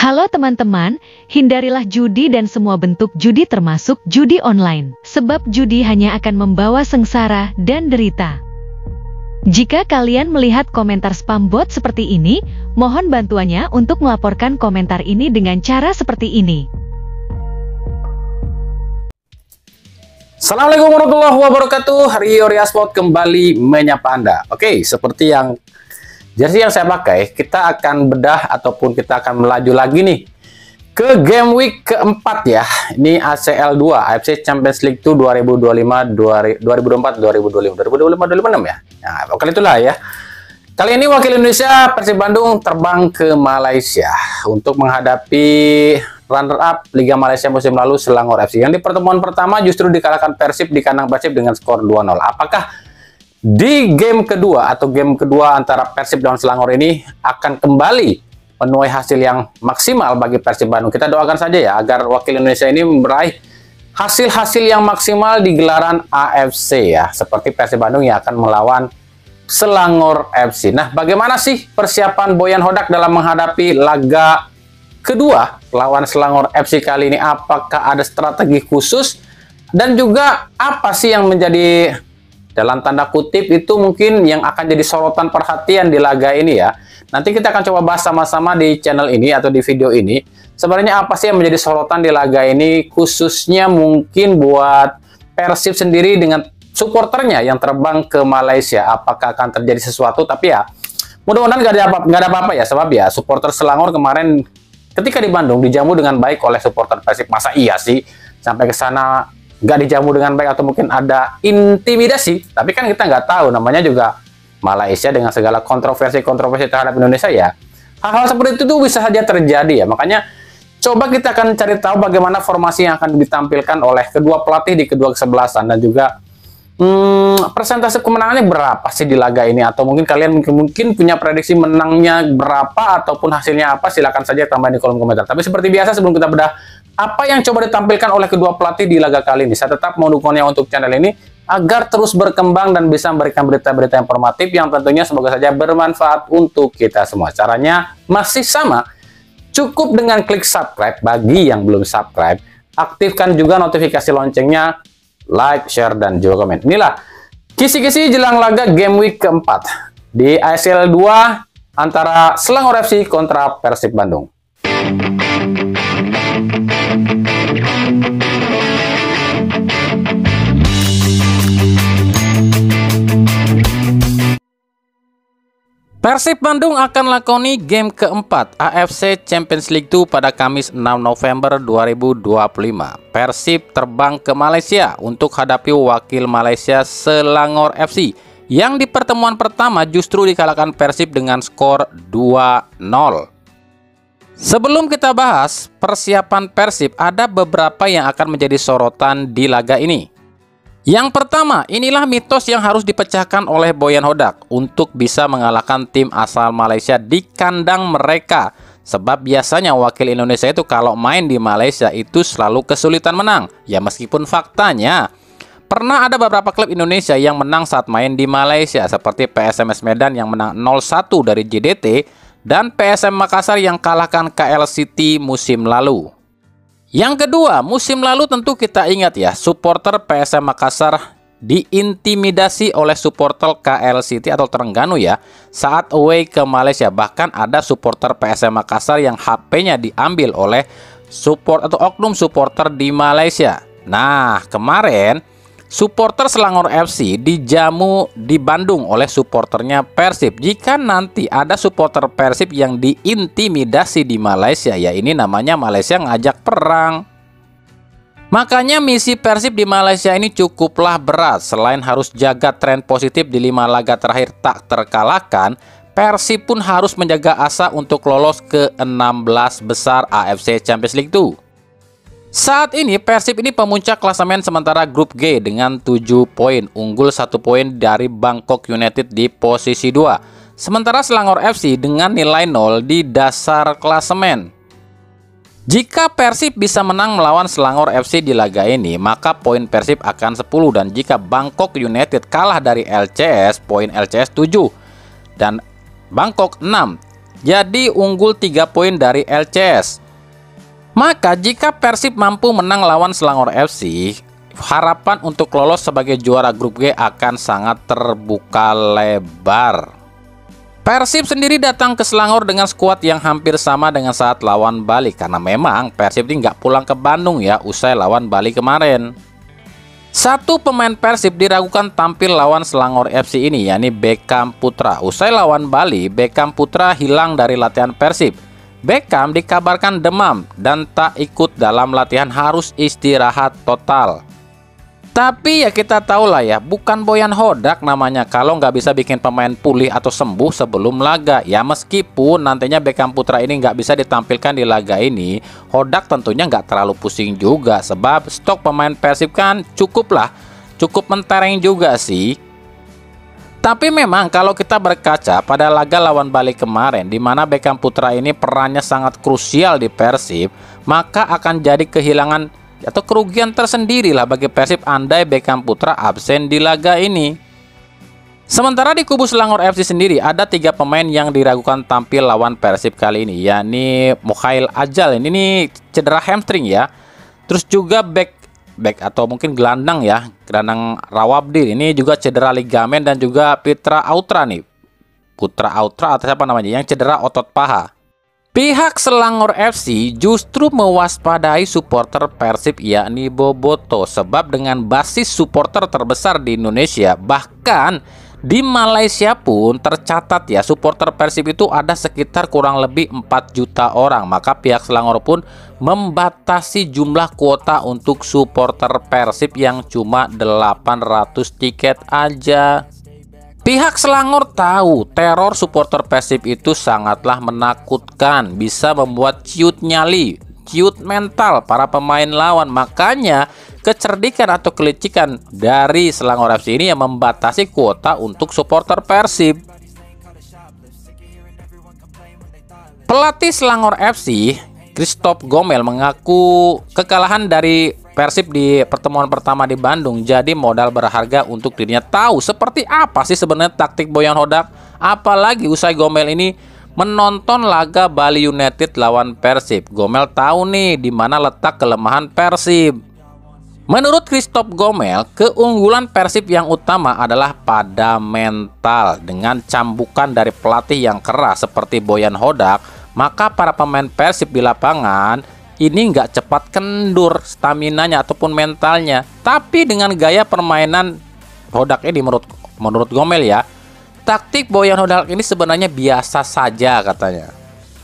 Halo teman-teman, hindarilah judi dan semua bentuk judi termasuk judi online. Sebab judi hanya akan membawa sengsara dan derita. Jika kalian melihat komentar spam bot seperti ini, mohon bantuannya untuk melaporkan komentar ini dengan cara seperti ini. Assalamualaikum warahmatullahi wabarakatuh. Rio Riasport kembali menyapa Anda. Oke, seperti yang jersey yang saya pakai, kita akan bedah ataupun kita akan melaju lagi nih ke game week keempat ya. Ini ACL 2, AFC Champions League 2 2025, 2024, 2025, 2026 ya. Nah, kali itulah ya. Kali ini wakil Indonesia Persib Bandung terbang ke Malaysia untuk menghadapi runner-up Liga Malaysia musim lalu Selangor FC. Yang di pertemuan pertama justru dikalahkan Persib di kandang Persib dengan skor 2-0. Apakah di game kedua atau game kedua antara Persib dan Selangor ini akan kembali menuai hasil yang maksimal bagi Persib Bandung? Kita doakan saja ya agar wakil Indonesia ini meraih hasil-hasil yang maksimal di gelaran AFC ya. Seperti Persib Bandung yang akan melawan Selangor FC. Nah, bagaimana sih persiapan Boyan Hodak dalam menghadapi laga kedua lawan Selangor FC kali ini? Apakah ada strategi khusus? Dan juga apa sih yang menjadi dalam tanda kutip itu mungkin yang akan jadi sorotan perhatian di laga ini ya. Nanti kita akan coba bahas sama-sama di channel ini atau di video ini. Sebenarnya apa sih yang menjadi sorotan di laga ini, khususnya mungkin buat Persib sendiri dengan supporternya yang terbang ke Malaysia. Apakah akan terjadi sesuatu? Tapi ya mudah-mudahan nggak ada apa-apa ya. Sebab ya supporter Selangor kemarin ketika di Bandung dijamu dengan baik oleh supporter Persib. Masa iya sih sampai ke sana nggak dijamu dengan baik atau mungkin ada intimidasi? Tapi kan kita nggak tahu, namanya juga Malaysia dengan segala kontroversi terhadap Indonesia ya. Hal-hal seperti itu tuh bisa saja terjadi ya. Makanya coba kita akan cari tahu bagaimana formasi yang akan ditampilkan oleh kedua pelatih di kedua kesebelasan, dan juga persentase kemenangannya berapa sih di laga ini, atau mungkin kalian mungkin punya prediksi menangnya berapa ataupun hasilnya apa, silakan saja tambah di kolom komentar. Tapi seperti biasa sebelum kita bedah apa yang coba ditampilkan oleh kedua pelatih di laga kali ini, saya tetap mendukungnya untuk channel ini agar terus berkembang dan bisa memberikan berita-berita informatif yang tentunya semoga saja bermanfaat untuk kita semua. Caranya masih sama, cukup dengan klik subscribe bagi yang belum subscribe, aktifkan juga notifikasi loncengnya, like, share, dan juga komen. Inilah kisi-kisi jelang laga game week keempat di ACL 2 antara Selangor FC kontra Persib Bandung. Persib Bandung akan lakoni game keempat AFC Champions League 2 pada Kamis 6 November 2025. Persib terbang ke Malaysia untuk hadapi wakil Malaysia Selangor FC yang di pertemuan pertama justru dikalahkan Persib dengan skor 2-0. Sebelum kita bahas persiapan Persib, ada beberapa yang akan menjadi sorotan di laga ini. Yang pertama, inilah mitos yang harus dipecahkan oleh Boyan Hodak untuk bisa mengalahkan tim asal Malaysia di kandang mereka. Sebab biasanya wakil Indonesia itu kalau main di Malaysia itu selalu kesulitan menang. Ya meskipun faktanya pernah ada beberapa klub Indonesia yang menang saat main di Malaysia, seperti PSMS Medan yang menang 0-1 dari JDT dan PSM Makassar yang kalahkan KL City musim lalu. Yang kedua, musim lalu tentu kita ingat ya, supporter PSM Makassar diintimidasi oleh supporter KL City atau Terengganu ya saat away ke Malaysia. Bahkan ada supporter PSM Makassar yang HP-nya diambil oleh oknum supporter di Malaysia. Nah, kemarin supporter Selangor FC dijamu di Bandung oleh supporternya Persib. Jika nanti ada supporter Persib yang diintimidasi di Malaysia, ya ini namanya Malaysia ngajak perang. Makanya misi Persib di Malaysia ini cukuplah berat. Selain harus jaga tren positif di 5 laga terakhir tak terkalahkan, Persib pun harus menjaga asa untuk lolos ke 16 besar AFC Champions League 2. Saat ini Persib ini pemuncak klasemen sementara grup G dengan 7 poin, unggul 1 poin dari Bangkok United di posisi 2. Sementara Selangor FC dengan nilai 0 di dasar klasemen. Jika Persib bisa menang melawan Selangor FC di laga ini, maka poin Persib akan 10, dan jika Bangkok United kalah dari LCS, poin LCS 7 dan Bangkok 6. jadi unggul 3 poin dari LCS. Maka jika Persib mampu menang lawan Selangor FC, harapan untuk lolos sebagai juara grup G akan sangat terbuka lebar. Persib sendiri datang ke Selangor dengan skuad yang hampir sama dengan saat lawan Bali, karena memang Persib ini nggak pulang ke Bandung ya usai lawan Bali kemarin. Satu pemain Persib diragukan tampil lawan Selangor FC ini, yakni Beckham Putra. Usai lawan Bali, Beckham Putra hilang dari latihan Persib. Beckham dikabarkan demam dan tak ikut dalam latihan, harus istirahat total. Tapi ya kita tahu lah ya, bukan Boyan Hodak namanya kalau nggak bisa bikin pemain pulih atau sembuh sebelum laga. Ya meskipun nantinya Beckham Putra ini nggak bisa ditampilkan di laga ini, Hodak tentunya nggak terlalu pusing juga, sebab stok pemain Persib kan cukup mentereng juga sih. Tapi memang kalau kita berkaca pada laga lawan Bali kemarin, di mana Beckham Putra ini perannya sangat krusial di Persib, maka akan jadi kehilangan atau kerugian tersendiri lah bagi Persib andai Beckham Putra absen di laga ini. Sementara di kubu Selangor FC sendiri ada 3 pemain yang diragukan tampil lawan Persib kali ini, yakni Mukhail Ajal, ini nih cedera hamstring ya. Terus juga back atau mungkin gelandang ya, gelandang Rawabdi ini juga cedera ligamen, dan juga Putra Autra atau siapa namanya yang cedera otot paha. Pihak Selangor FC justru mewaspadai supporter Persib yakni Boboto, sebab dengan basis supporter terbesar di Indonesia, bahkan di Malaysia pun tercatat ya supporter Persib itu ada sekitar kurang lebih 4 juta orang. Maka pihak Selangor pun membatasi jumlah kuota untuk supporter Persib yang cuma 800 tiket aja. Pihak Selangor tahu teror supporter Persib itu sangatlah menakutkan, bisa membuat ciut nyali, ciut mental para pemain lawan. Makanya kecerdikan atau kelicikan dari Selangor FC ini yang membatasi kuota untuk supporter Persib. Pelatih Selangor FC, Christoph Gomel, mengaku kekalahan dari Persib di pertemuan pertama di Bandung jadi modal berharga untuk dirinya tahu seperti apa sih sebenarnya taktik Boyan Hodak. Apalagi usai Gomel ini menonton laga Bali United lawan Persib, Gomel tahu nih di mana letak kelemahan Persib. Menurut Christoph Gomel, keunggulan Persib yang utama adalah pada mental. Dengan cambukan dari pelatih yang keras seperti Boyan Hodak, maka para pemain Persib di lapangan ini nggak cepat kendur staminanya ataupun mentalnya. Tapi dengan gaya permainan Hodak ini, menurut Gomel ya, taktik Boyan Hodak ini sebenarnya biasa saja katanya.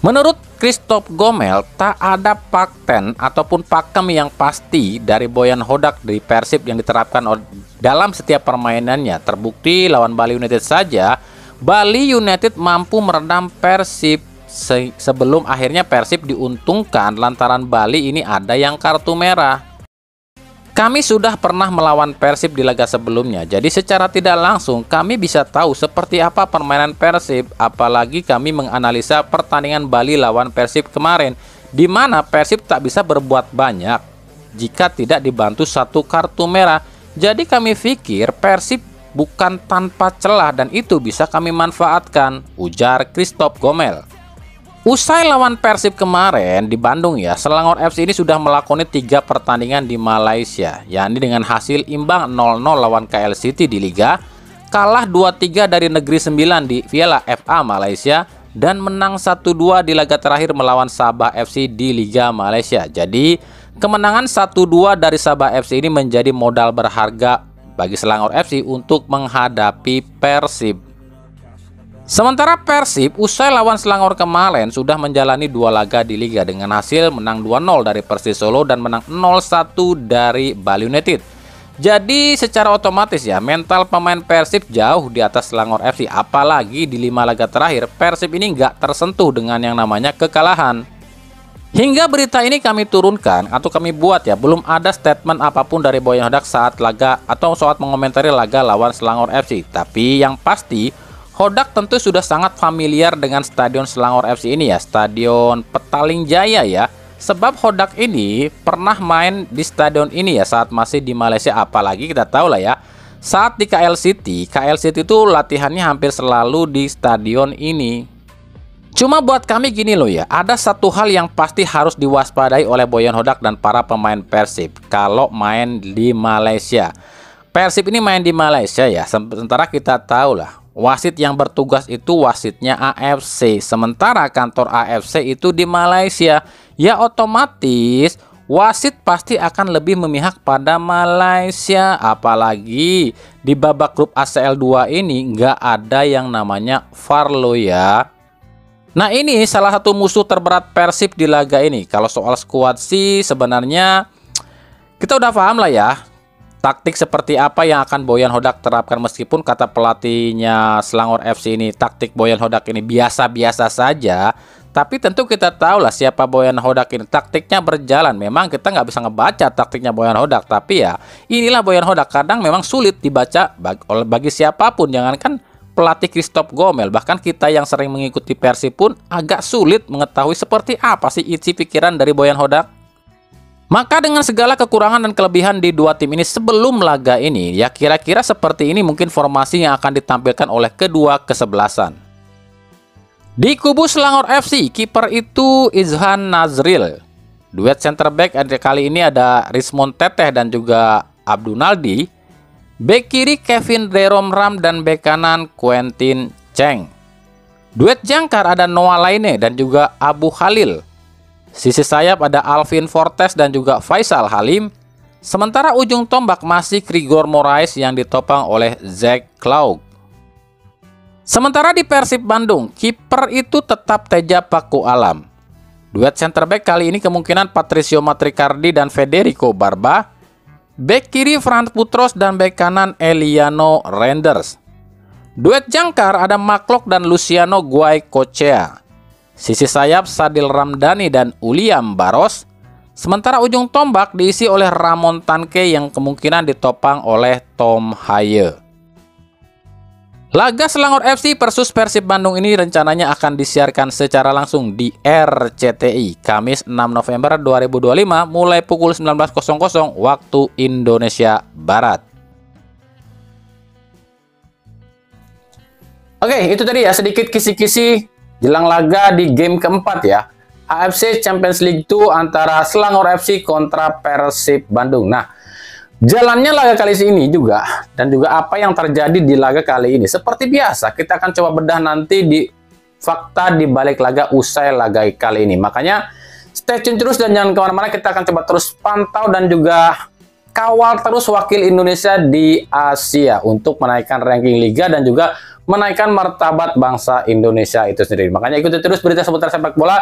Menurut Christoph Gomel, tak ada paten ataupun pakem yang pasti dari Boyan Hodak di Persib yang diterapkan dalam setiap permainannya. Terbukti lawan Bali United saja, Bali United mampu meredam Persib sebelum akhirnya Persib diuntungkan lantaran Bali ini ada yang kartu merah. Kami sudah pernah melawan Persib di laga sebelumnya, jadi secara tidak langsung kami bisa tahu seperti apa permainan Persib. Apalagi kami menganalisa pertandingan Bali lawan Persib kemarin, di mana Persib tak bisa berbuat banyak jika tidak dibantu 1 kartu merah. Jadi kami pikir Persib bukan tanpa celah dan itu bisa kami manfaatkan, ujar Christoph Gomel. Usai lawan Persib kemarin di Bandung ya, Selangor FC ini sudah melakoni 3 pertandingan di Malaysia, yakni dengan hasil imbang 0-0 lawan KL City di Liga, kalah 2-3 dari Negeri Sembilan di Piala FA Malaysia, dan menang 1-2 di laga terakhir melawan Sabah FC di Liga Malaysia. Jadi kemenangan 1-2 dari Sabah FC ini menjadi modal berharga bagi Selangor FC untuk menghadapi Persib. Sementara Persib usai lawan Selangor kemarin sudah menjalani 2 laga di Liga dengan hasil menang 2-0 dari Persis Solo dan menang 0-1 dari Bali United. Jadi secara otomatis ya mental pemain Persib jauh di atas Selangor FC. Apalagi di 5 laga terakhir Persib ini nggak tersentuh dengan yang namanya kekalahan. Hingga berita ini kami turunkan atau kami buat ya, belum ada statement apapun dari Boyan Hodak saat laga atau saat mengomentari laga lawan Selangor FC. Tapi yang pasti Hodak tentu sudah sangat familiar dengan Stadion Selangor FC ini ya, Stadion Petaling Jaya ya. Sebab Hodak ini pernah main di stadion ini ya saat masih di Malaysia. Apalagi kita tahu lah ya, saat di KL City itu latihannya hampir selalu di stadion ini. Cuma buat kami gini loh ya, ada satu hal yang pasti harus diwaspadai oleh Boyan Hodak dan para pemain Persib kalau main di Malaysia. Persib ini main di Malaysia ya, sementara kita tahu lah, wasit yang bertugas itu wasitnya AFC, sementara kantor AFC itu di Malaysia. Ya otomatis wasit pasti akan lebih memihak pada Malaysia. Apalagi di babak grup ACL 2 ini nggak ada yang namanya VAR loh ya. Nah ini salah satu musuh terberat Persib di laga ini. Kalau soal skuad sih sebenarnya kita udah paham lah ya, taktik seperti apa yang akan Boyan Hodak terapkan, meskipun kata pelatihnya Selangor FC ini taktik Boyan Hodak ini biasa-biasa saja. Tapi tentu kita tahu lah siapa Boyan Hodak ini, taktiknya berjalan. Memang kita nggak bisa ngebaca taktiknya Boyan Hodak, tapi ya inilah Boyan Hodak, kadang memang sulit dibaca bagi siapapun, jangankan pelatih Christophe Gomel, bahkan kita yang sering mengikuti Persib pun agak sulit mengetahui seperti apa sih isi pikiran dari Boyan Hodak. Maka dengan segala kekurangan dan kelebihan di dua tim ini sebelum laga ini, ya kira-kira seperti ini mungkin formasi yang akan ditampilkan oleh kedua kesebelasan. Di kubu Selangor FC, kiper itu Izhan Nazril. Duet center back kali ini ada Rismond Teteh dan juga Abdunaldi. Bek kiri Kevin Deromram dan bek kanan Quentin Cheng. Duet jangkar ada Noah Laine dan juga Abu Khalil. Sisi sayap ada Alvin Fortes dan juga Faisal Halim. Sementara ujung tombak masih Grigor Moraes yang ditopang oleh Zack Klaug. Sementara di Persib Bandung, kiper itu tetap Teja Paku Alam. Duet center back kali ini kemungkinan Patricio Matricardi dan Federico Barba. Bek kiri Frans Putros dan bek kanan Eliano Renders. Duet jangkar ada Maklok dan Luciano Guaycochea. Sisi sayap Sadil Ramdhani dan Uliam Baros. Sementara ujung tombak diisi oleh Ramon Tanke yang kemungkinan ditopang oleh Tom Haye. Laga Selangor FC versus Persib Bandung ini rencananya akan disiarkan secara langsung di RCTI Kamis 6 November 2025 mulai pukul 19.00 waktu Indonesia Barat. Oke, itu tadi ya sedikit kisi-kisi jelang laga di game keempat ya, AFC Champions League 2 antara Selangor FC kontra Persib Bandung. Nah, jalannya laga kali ini juga, dan juga apa yang terjadi di laga kali ini. Seperti biasa, kita akan coba bedah nanti di fakta di balik laga usai laga kali ini. Makanya stay tune terus dan jangan kemana-mana, kita akan coba terus pantau dan juga kawal terus wakil Indonesia di Asia untuk menaikkan ranking liga dan juga menaikkan martabat bangsa Indonesia itu sendiri. Makanya ikuti terus berita seputar sepak bola,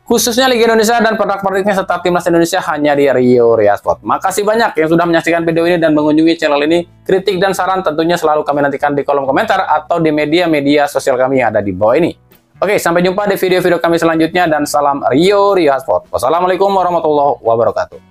khususnya Liga Indonesia dan pernak-perniknya serta timnas Indonesia hanya di Rio Ria Sport. Makasih banyak yang sudah menyaksikan video ini dan mengunjungi channel ini. Kritik dan saran tentunya selalu kami nantikan di kolom komentar atau di media-media sosial kami yang ada di bawah ini. Oke, sampai jumpa di video-video kami selanjutnya dan salam Rio Ria Sport. Wassalamualaikum warahmatullahi wabarakatuh.